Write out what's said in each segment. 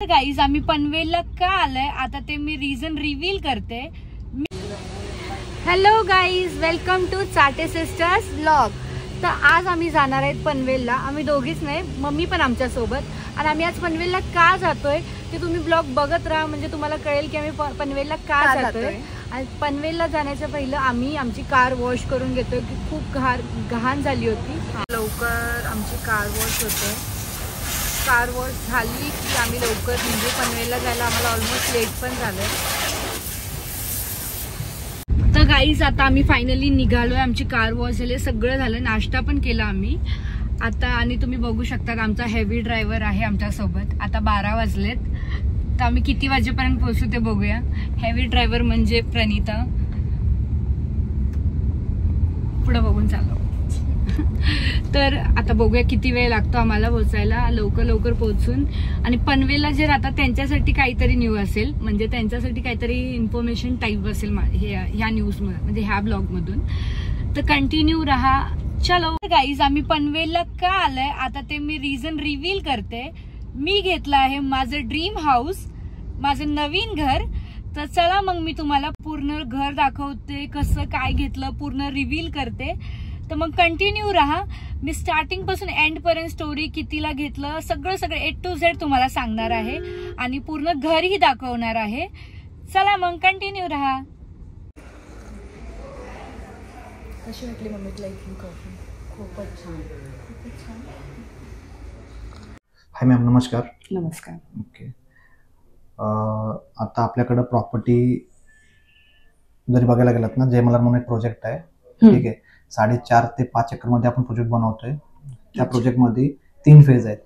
Guys आम्ही पनवेलला का आलोय आता ते मी रिझन रिव्हील करते। Hello guys, welcome to Chate sisters vlog. तर आज आम्ही जाणार आहेत पनवेलला। आम्ही दोघीच नाही, मम्मी पण आमच्या सोबत। आणि आम्ही आज पनवेलला का जातोय ते तुम्ही ब्लॉग बघत राहा, म्हणजे तुम्हाला कळेल की आम्ही पनवेलला का जातोय। आणि पनवेलला जाण्याच्या पहिलं आम्ही आमची कार वॉश करून घेतोय की खूप घाण झाली होती। लवकर आमची कार वॉश होते। कार वॉश झाली की आम्ही लवकर म्हणजे पनवेलला जायला आम्हाला ऑलमोस्ट लेट पण झालं। तर गाईज आता आम्ही फायनली निघालोय, आमची कार वॉश झाली, सगळं झालं, नाश्ता पण केला आम्ही आता। आणि तुम्ही बघू शकता आमचा हेवी ड्रायव्हर आहे आमच्या सोबत। आता 12 वाजलेत, तर आम्ही किती वाजेपर्यंत पोहोचू ते बघूया। हेवी ड्रायव्हर म्हणजे प्रणिता, पुढे बघून चाललो। तर आता बघूया किती वेळ लागतो आम्हाला पोहोचायला, लवकर पोहोचून। आणि पनवेलला जे राहतात त्यांच्यासाठी काहीतरी न्यू असेल, म्हणजे त्यांच्यासाठी काहीतरी इन्फॉर्मेशन टाईप असेल ह्या न्यूज म्हणजे ह्या ब्लॉग मधून। तर कंटिन्यू रहा। चलो गाईज, आम्ही पनवेलला का आलोय आता ते मी रिझन रिव्हील करते। मी घेतलं आहे माझं ड्रीम हाऊस, माझं नवीन घर। तर चला मग मी तुम्हाला पूर्ण घर दाखवते, कसं काय घेतलं पूर्ण रिव्हील करते। तर मग कंटिन्यू रहा। मी स्टार्टिंग पासून एंड पर्यंत स्टोरी कितीला घेतलं सगळं A to Z तुम्हाला सांगणार आहे आणि पूर्ण घरही दाखवणार आहे। चला मग कंटिन्यू रहा। कशी वाटली मम्मी तुला कॉफी? खूपच छान, खूपच छान। हाय मॅम, नमस्कार। नमस्कार। ओके, आता आपल्याकडे प्रॉपर्टी जरी बघायला गेलात ना, जयमल्हार म्हणून एक प्रोजेक्ट आहे, ठीक आहे। 4.5 ते 5 एकर मध्ये आपण प्रोजेक्ट बनवतोय। त्या प्रोजेक्ट मध्ये 3 फेज आहेत।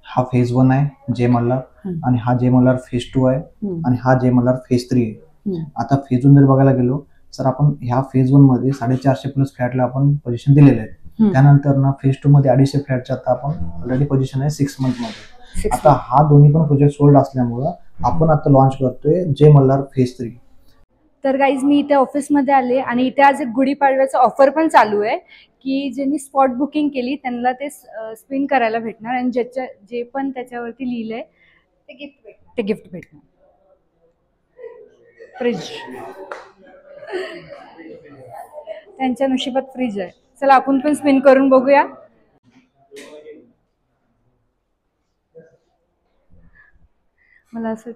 हा फेज 1 आहे जयमल्हार, आणि हा जयमल्हार फेज 2 आहे, आणि हा जयमल्हार फेज 3 आहे। आता फेज 1 जर बघायला गेलो तर आपण ह्या फेज 1 मध्ये 450 प्लस फ्लॅटला आपण पोझिशन दिलेले आहेत। त्यानंतर ना फेज 2 मध्ये 250 फ्लॅटच्या आता आपण ऑलरेडी पोझिशन आहे 6 मंथ मध्ये। आता हा दोन्ही पण प्रोजेक्ट सोल्ड असल्यामुळं आपण आता लॉन्च करतोय जयमल्हार फेज 3। तर गाईज मी इथे ऑफिसमध्ये आले आणि इथे आज एक गुढीपाडव्याचा ऑफर पण चालू आहे की ज्यांनी स्पॉट बुकिंग केली त्यांना ते स्पिन करायला भेटणार, आणि जे पण त्याच्यावरती लिहिलंय ते गिफ्ट भेटणार। फ्रीज, त्यांच्या नशिबात फ्रीज आहे। चला आपण पण स्पिन करून बघूया। मला असं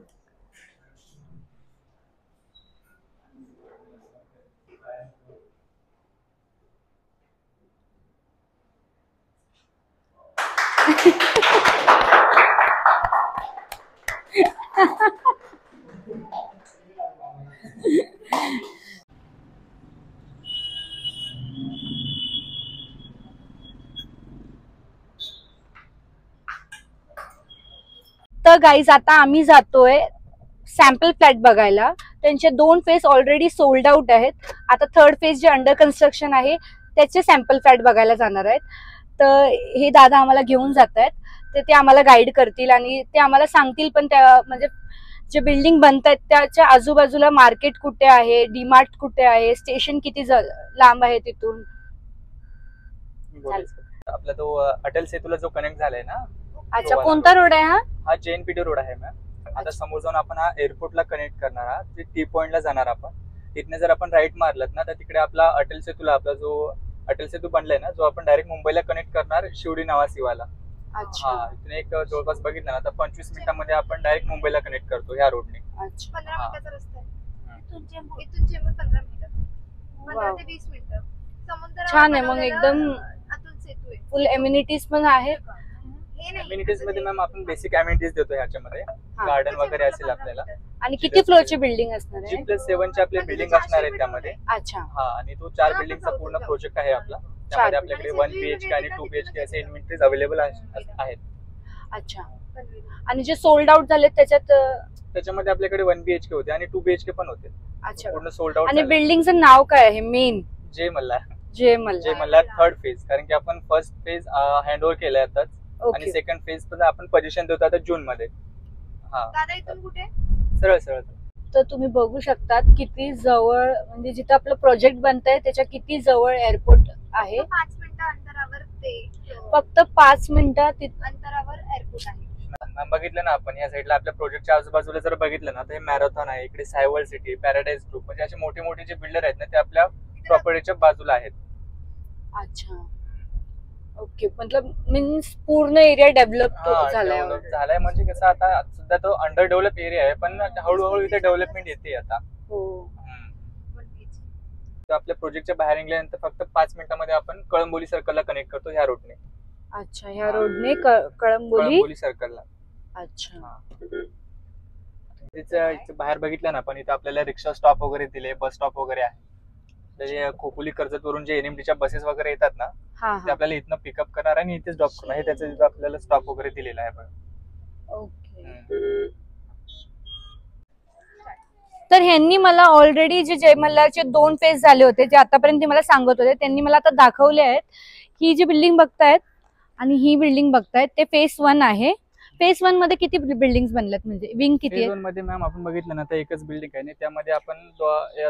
तर गाईज आता आम्ही जातोय सॅम्पल फ्लॅट बघायला। त्यांचे 2 फेज ऑलरेडी सोल्ड आउट आहेत। आता 3rd फेज जे अंडर कन्स्ट्रक्शन आहे त्याचे सॅम्पल फ्लॅट बघायला जाणार आहेत। तर हे दादा आम्हाला घेऊन जात आहेत, तर ते आम्हाला गाईड करतील आणि ते आम्हाला सांगतील पण त्या म्हणजे जे बिल्डिंग बनत आहेत त्याच्या आजूबाजूला मार्केट कुठे आहे, डीमार्ट कुठे आहे, स्टेशन किती लांब आहे तिथून। आपला तो अटल सेतूला जो कनेक्ट झालाय ना। अच्छा, कोणता रोड आहे हा? हा JNPT रोड आहे मॅम। आता समोर जाऊन आपण हा एअरपोर्टला कनेक्ट करणार आहात, ते टी पॉइंटला जाणार आपण। तिथने जर आपण राईट मारलात ना तर तिकडे आपला अटल सेतूला आपला जो अटल सेतू बनलाय ना, जो आपण डायरेक्ट मुंबईला कनेक्ट करणार शिवडी नावासीवाला। अच्छा, हा, इथून एक जवळपास बघितलं ना तर 25 मिनिटांमध्ये आपण डायरेक्ट मुंबईला कनेक्ट करतो ह्या रोडने। अच्छा, 15 मिनिटाचा रस्ता आहे। इथून चेंबूर 15 मिनिटं, 15 ते 20 मिनिटं। समुद्र छान आहे मग, एकदम अतुल सेतू आहे। फुल एम्युनिटीज पण आहेत। एम्युनिटीज मध्ये मॅम आपण बेसिक एम्युनिटीज देतो ह्याच्यामध्ये, गार्डन वगैरे असेल आपल्याला। आणि किती फ्लोअरची बिल्डिंग असणार आहे? G+7 चे आपले बिल्डिंग असणार आहेत त्यामध्ये। अच्छा, हा, आणि तो 4 बिल्डिंगचा पूर्ण प्रोजेक्ट आहे आपला। त्यामध्ये आपल्याकडे 1 BHK आणि 2 BHK असे इन्व्हेंटरीज अवेलेबल आहेत। अच्छा, आणि जे सोल्ड आउट झाले त्याच्यामध्ये आपल्याकडे 1 BHK होते आणि 2 BHK पण होते। अच्छा, पूर्ण सोल्ड आउट। आणि बिल्डिंगचं नाव काय आहे मेन? जयमल्हार 3rd फेज, कारण की आपण फर्स्ट फेज हँडओव्हर केलाय आताच, आणि सेकंड फेज पण आपण पोझिशन देतो आता जून मध्ये। हा दादा इथून कुठे? सरळ। तर तुम्ही बघू शकता किती जवळ, म्हणजे जिथे आपलं प्रोजेक्ट बनतंय त्याच्या किती जवळ एअरपोर्ट आहे। 5 मिनिटं अंतरावर ते फक्त 5 मिनिटं अंतरावर एअरपोर्ट आहे। बघितलं ना आपण या साईडला आपल्या प्रोजेक्टच्या आजूबाजूला जर बघितलं ना तर हे मॅरेथॉन आहे, इकडे सायवर्ल्ड सिटी, पॅराडाईज ग्रुप, म्हणजे असे मोठे मोठे जे बिल्डर आहेत ना ते आपल्या प्रॉपर्टीच्या बाजूला आहेत. अच्छा, ओके. मतलब मीन्स पूर्ण एरिया डेव्हलप झालाय. डेव्हलप झालाय म्हणजे कसं आता सुद्धा तो अंडर डेव्हलप एरिया आहे, पण हळूहळू इथे डेव्हलपमेंट येते आता. हो. तर आपल्या प्रोजेक्टच्या बाहेर निघाल्यानंतर फक्त 5 मिनिटांमध्ये आपण कळंबोली सर्कलला कनेक्ट करतो ह्या रोडने. अच्छा, ह्या रोडने कळंबोली सर्कलला. अच्छा. इथे बाहेर बघितलं ना आपण, इथे आपल्याला रिक्षा स्टॉप वगैरे दिले, बस स्टॉप वगैरे आहे. म्हणजे खोपोली कर्जत वरून जे एनएमटीच्या बसेस वगैरे येतात ना ते आपल्याला इथनं पिकअप करणार आणि इथेच ड्रॉप करणार, हे त्याचं इथं आपल्याला स्टॉप वगैरे दिलेला आहे बघा. ओके. तर ह्यांनी मला ऑलरेडी जे जय मल्हारचे 2 फेज झाले होते, जे आतापर्यंत मला सांगत होते, त्यांनी मला आता दाखवले आहेत. ही जी बिल्डिंग बघतायत आणि ही बिल्डिंग बघतायत ते फेज 1 आहे. फेज 1 मध्ये किती बिल्डिंग्स बनल्यात, म्हणजे विंग किती आहे? फेज 1 मध्ये मॅम आपण बघितलं ना तर एकच बिल्डिंग आहे, त्यामध्ये आपण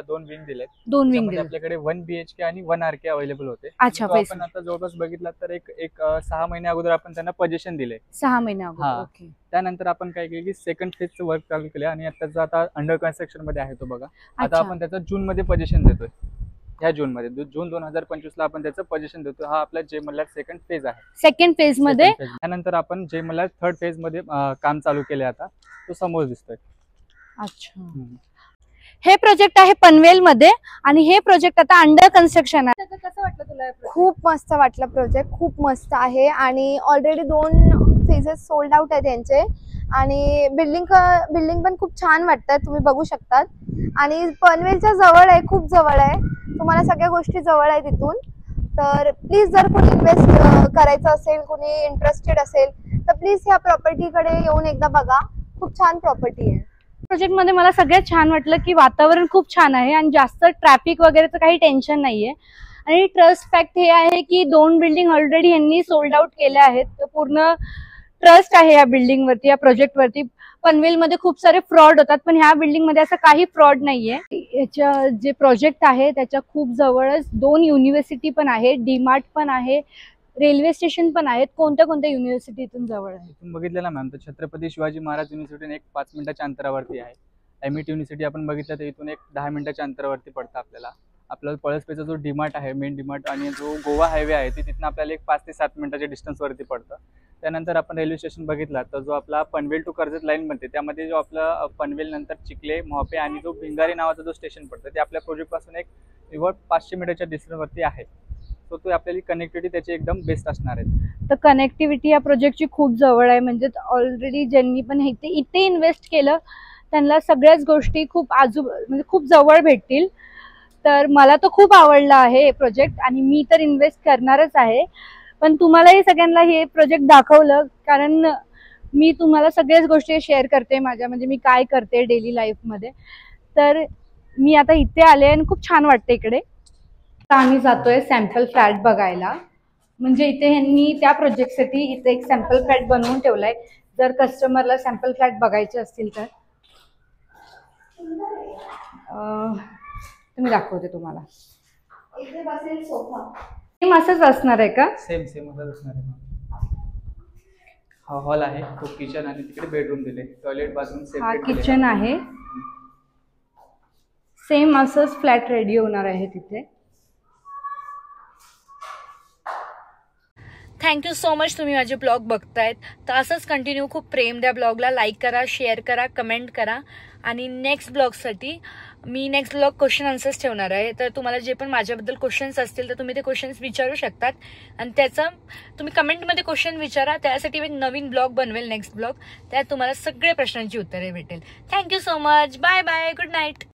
2 विंग दिलेत. 2 विंग दिले. आपल्याकडे 1 BHK आणि 1 RK अवेलेबल होते. अच्छा, आपण आता जवळपास बघितलं तर एक 6 महिन्या अगोदर आपण त्यांना पोझिशन दिले. 6 महिन्या अगोदर. ओके. त्यानंतर आपण काय केलं की सेकंड फेजचं वर्क चालू केलं आणि त्याचं आता अंडर कन्स्ट्रक्शन मध्ये आहे तो बघा. आता आपण त्याचं जून मध्ये पोझिशन देतोय. ह्या जून मध्ये जून 2025 ला आपण त्याचं पोझिशन देतो. हा आपला जय मल्हार सेकंड फेज आहे. सेकंड फेज मध्ये त्यानंतर आपण जय मल्हार थर्ड फेज मध्ये काम चालू केले, आता तो समोर दिसतोय. अच्छा. हे प्रोजेक्ट आहे पनवेल मध्ये आणि हे प्रोजेक्ट आता अंडर कन्स्ट्रक्शन आहे. कसं वाटलं तुला? खूप मस्त वाटलं. प्रोजेक्ट खूप मस्त आहे आणि ऑलरेडी 2 फेजेस सोल्ड आउट आहेत त्यांचे आणि बिल्डिंग पण खूप छान वाटतात, तुम्ही बघू शकतात. आणि पनवेलच्या जवळ आहे, खूप जवळ आहे, तुम्हाला सगळ्या गोष्टी जवळ आहेत तिथून. तर प्लीज जर कोणी इन्व्हेस्ट करायचं असेल, कोणी इंटरेस्टेड असेल तर प्लीज ह्या प्रॉपर्टीकडे येऊन एकदा बघा. खूप छान प्रॉपर्टी आहे. प्रोजेक्ट मध्ये मला सगळ्यात छान वाटलं की वातावरण खूप छान आहे आणि जास्त ट्रॅफिक वगैरेचं काही टेन्शन नाहीये. आणि ट्रस्ट फॅक्ट हे आहे की 2 बिल्डिंग ऑलरेडी यांनी सोल्ड आउट केल्या आहेत. तर पूर्ण ट्रस्ट आहे या बिल्डिंग वरती, या प्रोजेक्ट वरती. पनवेलमध्ये खूप सारे फ्रॉड होतात पण ह्या बिल्डिंग मध्ये असं काही फ्रॉड नाहीये. याच्या जे प्रोजेक्ट आहे त्याच्या खूप जवळच 2 युनिव्हर्सिटी पण आहे, डीमार्ट पण आहे, रेल्वे स्टेशन पण आहेत. कोणत्या युनिव्हर्सिटी इथून जवळ आहे? इथून बघितलं ना मॅम तर छत्रपती शिवाजी महाराज युनिव्हर्सिटी एक 5 मिनिटाच्या अंतरावरती आहे. एमईटी युनिव्हर्सिटी आपण बघितलं तर इथून एक 10 मिनिटाच्या अंतरावरती पडतं आपल्याला. आपल्याला पळसपेचा जो डीमार्ट आहे, मेन डीमार्ट, आणि जो गोवा हायवे आहे ते तिथून आपल्याला एक 5 ते 7 मिनिटाच्या डिस्टन्सवरती पडतं. त्यानंतर आपण रेल्वे स्टेशन बघितला तर जो आपला पनवेल टू कर्जत लाईन बनते त्यामध्ये जो आपला पनवेल नंतर चिखले, मोहापे आणि जो भिंगारी नावाचा जो स्टेशन पडतं ते आपल्या प्रोजेक्टपासून एक निवड 500 मीटरच्या डिस्टन्सवरती आहे. सो तो आपल्याला कनेक्टिव्हिटी त्याची एकदम बेस्ट असणार आहे. तर कनेक्टिव्हिटी या प्रोजेक्टची खूप जवळ आहे. म्हणजे ऑलरेडी ज्यांनी पण इथे इन्व्हेस्ट केलं त्यांना सगळ्याच गोष्टी खूप म्हणजे खूप जवळ भेटतील. तर मला तर खूप आवडला आहे हे प्रोजेक्ट आणि मी तर इन्व्हेस्ट करणारच आहे. पण तुम्हालाही सगळ्यांना हे प्रोजेक्ट दाखवलं कारण मी तुम्हाला सगळ्याच गोष्टी शेअर करते माझ्या, म्हणजे मी काय करते डेली लाईफमध्ये. तर मी आता इथे आले आणि खूप छान वाटते इकडे. आम्ही जातोय सॅम्पल फ्लॅट बघायला. म्हणजे इथे ह्यांनी त्या प्रोजेक्टसाठी इथे एक सॅम्पल फ्लॅट बनवून ठेवलाय. जर कस्टमरला सॅम्पल फ्लॅट बघायचे असतील तर मी दाखवते तुम्हाला. इथे बसेल सोफा. सेम असंच असणार आहे का? सेम असंच असणार आहे. हा हॉल आहे, तो किचन आणि तिकडे बेडरूम दिले, टॉयलेट बाथरूम सेपरेट. हा किचन आहे. सेम असंच फ्लॅट रेडी होणार आहे तिथे. थँक्यू सो मच तुम्ही माझे ब्लॉग बघतायत. तर असंच कंटिन्यू खूप प्रेम द्या ब्लॉगला. लाईक करा, शेअर करा, कमेंट करा. आणि नेक्स्ट ब्लॉगसाठी मी नेक्स्ट ब्लॉग क्वेश्चन आन्सर्स ठेवणार आहे. तर तुम्हाला जे पण माझ्याबद्दल क्वेश्चन्स असतील तर तुम्ही ते क्वेश्चन्स विचारू शकतात आणि त्याचं तुम्ही कमेंटमध्ये क्वेश्चन विचारा. त्यासाठी मी नवीन ब्लॉग बनवेल, नेक्स्ट ब्लॉग. त्यात तुम्हाला सगळे प्रश्नांची उत्तरे भेटेल. Thank you so much. Bye bye. Good night.